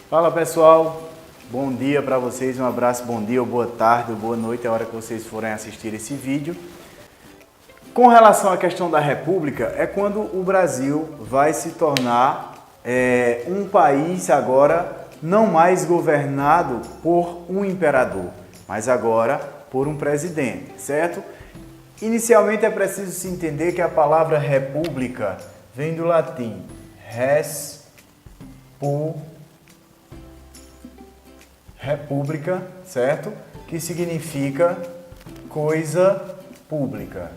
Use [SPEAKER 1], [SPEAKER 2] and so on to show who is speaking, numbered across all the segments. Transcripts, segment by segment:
[SPEAKER 1] Fala pessoal, bom dia para vocês, um abraço, bom dia, ou boa tarde, ou boa noite, a hora que vocês forem assistir esse vídeo. Com relação à questão da república, é quando o Brasil vai se tornar um país agora não mais governado por um imperador, mas agora por um presidente, certo? Inicialmente é preciso se entender que a palavra república vem do latim república, certo? Que significa coisa pública.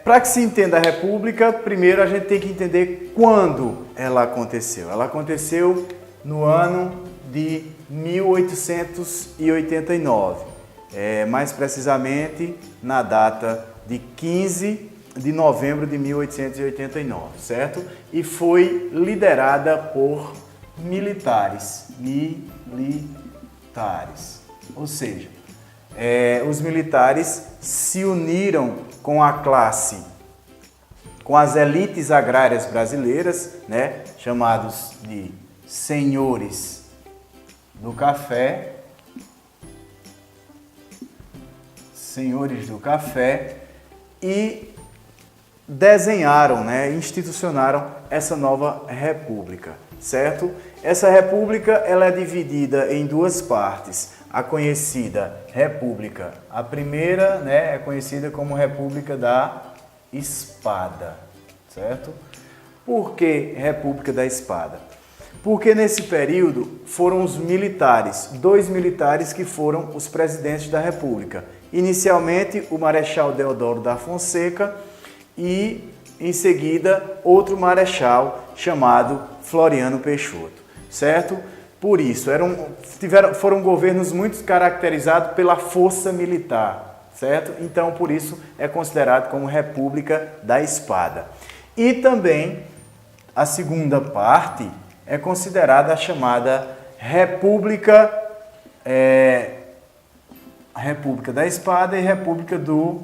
[SPEAKER 1] Para que se entenda a república, primeiro a gente tem que entender quando ela aconteceu. Ela aconteceu no ano de 1889, mais precisamente na data de 15 de novembro de 1889, certo? E foi liderada por militares, ou seja, os militares se uniram com a classe, com as elites agrárias brasileiras, né, chamados de senhores do café, e desenharam, né, institucionaram essa nova república, certo? Essa república ela é dividida em duas partes. A conhecida república, a primeira, né, é conhecida como República da Espada, certo? Por que República da Espada? Porque nesse período foram os militares, dois militares que foram os presidentes da República. Inicialmente o Marechal Deodoro da Fonseca e em seguida outro marechal chamado Floriano Peixoto, certo? Por isso, foram governos muito caracterizados pela força militar, certo? Então, por isso, é considerado como República da Espada. E também, a segunda parte é considerada a chamada República da Espada e República do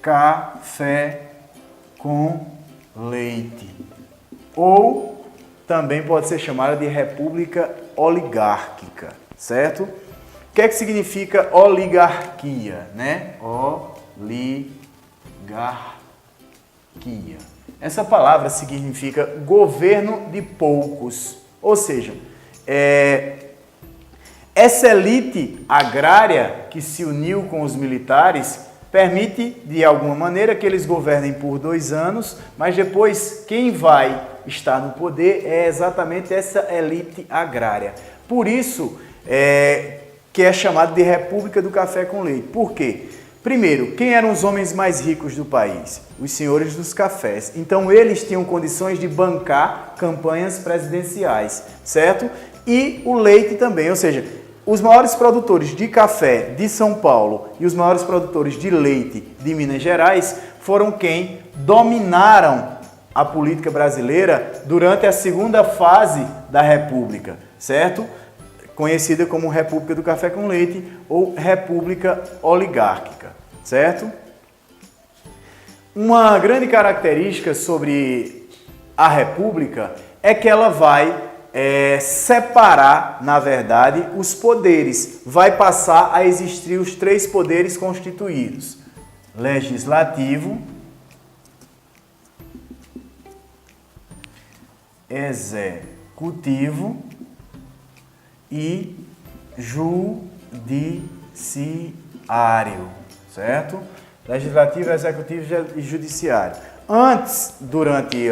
[SPEAKER 1] Café com Leite. Ou também pode ser chamada de república oligárquica, certo? O que é que significa oligarquia, né? Oligarquia. Essa palavra significa governo de poucos, ou seja, essa elite agrária que se uniu com os militares permite, de alguma maneira, que eles governem por 2 anos, mas depois quem vai estar no poder é exatamente essa elite agrária. Por isso que é chamado de República do Café com Leite. Por quê? Primeiro, quem eram os homens mais ricos do país? Os senhores dos cafés. Então eles tinham condições de bancar campanhas presidenciais, certo? E o leite também, ou seja, os maiores produtores de café de São Paulo e os maiores produtores de leite de Minas Gerais foram quem dominaram a política brasileira durante a segunda fase da República, certo? Conhecida como República do Café com Leite ou República Oligárquica, certo? Uma grande característica sobre a República é que ela vai separar, na verdade, os poderes. Vai passar a existir os 3 poderes constituídos: legislativo, executivo e judiciário, certo? Legislativo, executivo e judiciário. Antes, durante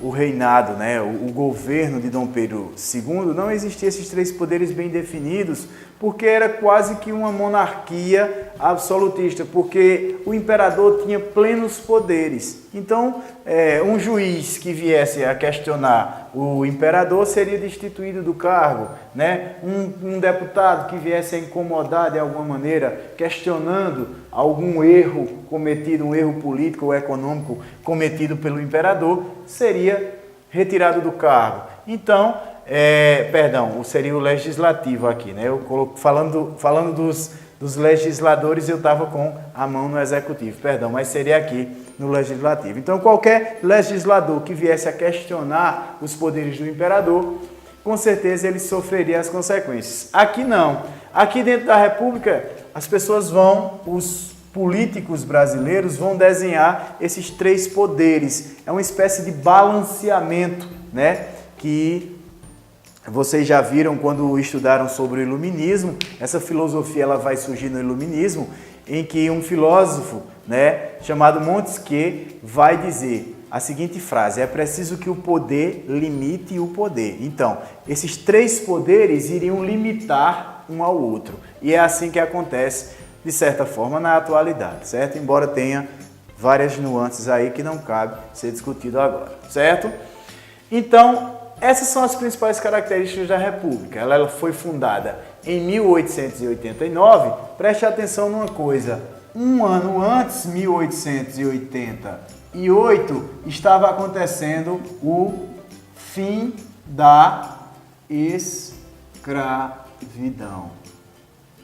[SPEAKER 1] o reinado, né, o governo de Dom Pedro II, não existiam esses 3 poderes bem definidos, porque era quase que uma monarquia absolutista, porque o imperador tinha plenos poderes. Então, um juiz que viesse a questionar o imperador seria destituído do cargo, né? Um deputado que viesse a incomodar de alguma maneira, questionando algum erro cometido, um erro político ou econômico cometido pelo imperador, seria retirado do cargo. Então, seria o legislativo aqui, né? Eu coloco falando dos dos legisladores, eu estava com a mão no executivo, perdão, mas seria aqui no legislativo. Então, qualquer legislador que viesse a questionar os poderes do imperador, com certeza ele sofreria as consequências. Aqui não. Aqui dentro da República, as pessoas os políticos brasileiros vão desenhar esses três poderes. É uma espécie de balanceamento, né? Que vocês já viram quando estudaram sobre o iluminismo. Essa filosofia ela vai surgir no iluminismo, em que um filósofo, né, chamado Montesquieu vai dizer a seguinte frase: é preciso que o poder limite o poder. Então, esses três poderes iriam limitar um ao outro. E é assim que acontece, de certa forma, na atualidade, certo? Embora tenha várias nuances aí que não cabe ser discutido agora, certo? Então, essas são as principais características da República. Ela foi fundada em 1889. Preste atenção numa coisa. Um ano antes, 1888, estava acontecendo o fim da escravidão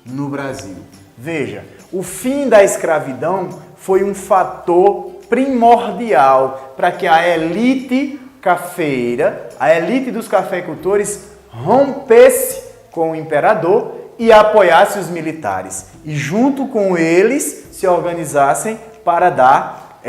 [SPEAKER 1] no Brasil. Veja, o fim da escravidão foi um fator primordial para que a elite cafeeira, a elite dos cafeicultores, rompesse com o imperador e apoiasse os militares. E junto com eles se organizassem para dar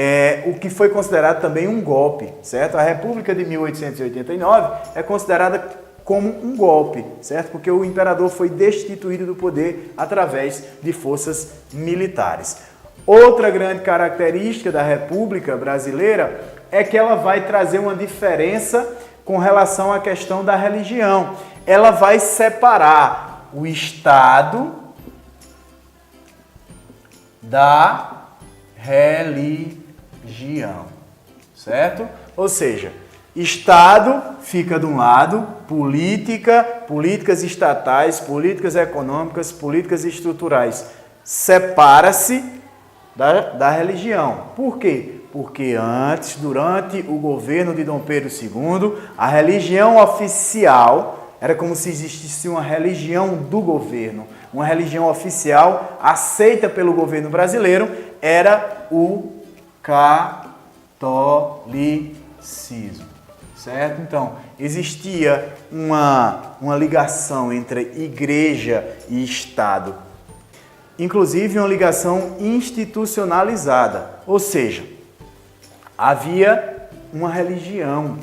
[SPEAKER 1] o que foi considerado também um golpe, certo? A República de 1889 é considerada como um golpe, certo? Porque o imperador foi destituído do poder através de forças militares. Outra grande característica da República Brasileira é que ela vai trazer uma diferença com relação à questão da religião. Ela vai separar o Estado da religião, certo? Ou seja, Estado fica de um lado, políticas estatais, políticas econômicas, políticas estruturais, separa-se da religião. Por quê? Porque antes, durante o governo de Dom Pedro II, a religião oficial era como se existisse uma religião do governo. Uma religião oficial aceita pelo governo brasileiro era o catolicismo, certo? Então, existia uma ligação entre igreja e Estado, inclusive uma ligação institucionalizada, ou seja, havia uma religião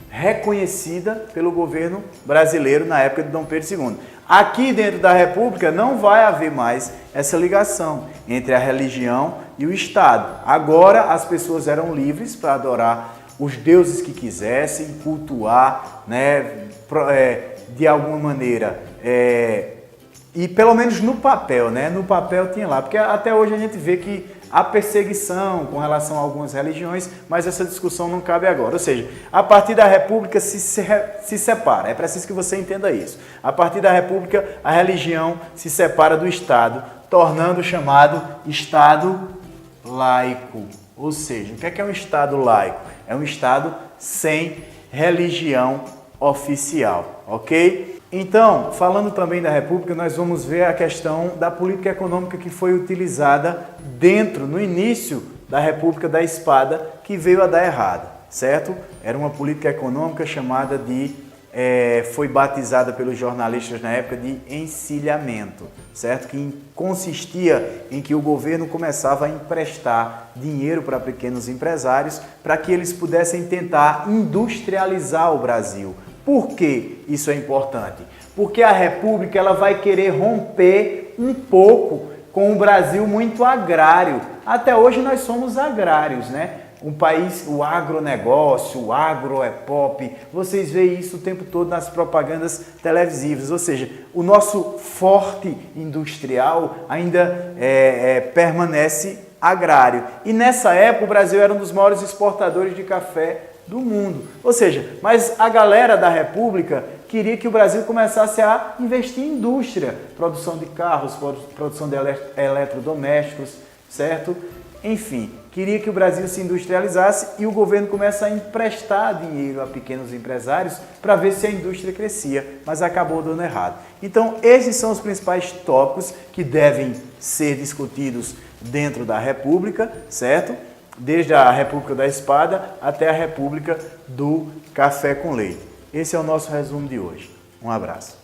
[SPEAKER 1] reconhecida pelo governo brasileiro na época de Dom Pedro II. Aqui dentro da República não vai haver mais essa ligação entre a religião e o Estado. Agora as pessoas eram livres para adorar os deuses que quisessem, cultuar, né, de alguma maneira, e pelo menos no papel, né? No papel tinha lá, porque até hoje a gente vê que há perseguição com relação a algumas religiões, mas essa discussão não cabe agora. Ou seja, a partir da República se separa, é preciso que você entenda isso. A partir da República, a religião se separa do Estado, tornando o chamado Estado laico. Ou seja, o que é um Estado laico? É um Estado sem religião oficial, ok? Então, falando também da República, nós vamos ver a questão da política econômica que foi utilizada no início da República da Espada, que veio a dar errado, certo? Era uma política econômica chamada foi batizada pelos jornalistas na época de encilhamento, certo? Que consistia em que o governo começava a emprestar dinheiro para pequenos empresários para que eles pudessem tentar industrializar o Brasil. Por que isso é importante? Porque a República ela vai querer romper um pouco com o Brasil muito agrário. Até hoje nós somos agrários, né? Um país, o agronegócio, o agro é pop, vocês veem isso o tempo todo nas propagandas televisivas, ou seja, o nosso forte industrial ainda permanece agrário. E nessa época o Brasil era um dos maiores exportadores de café do mundo. Ou seja, mas a galera da República queria que o Brasil começasse a investir em indústria, produção de carros, produção de eletrodomésticos, certo? Enfim, queria que o Brasil se industrializasse e o governo começa a emprestar dinheiro a pequenos empresários para ver se a indústria crescia, mas acabou dando errado. Então, esses são os principais tópicos que devem ser discutidos dentro da República, certo? Desde a República da Espada até a República do Café com Leite. Esse é o nosso resumo de hoje. Um abraço.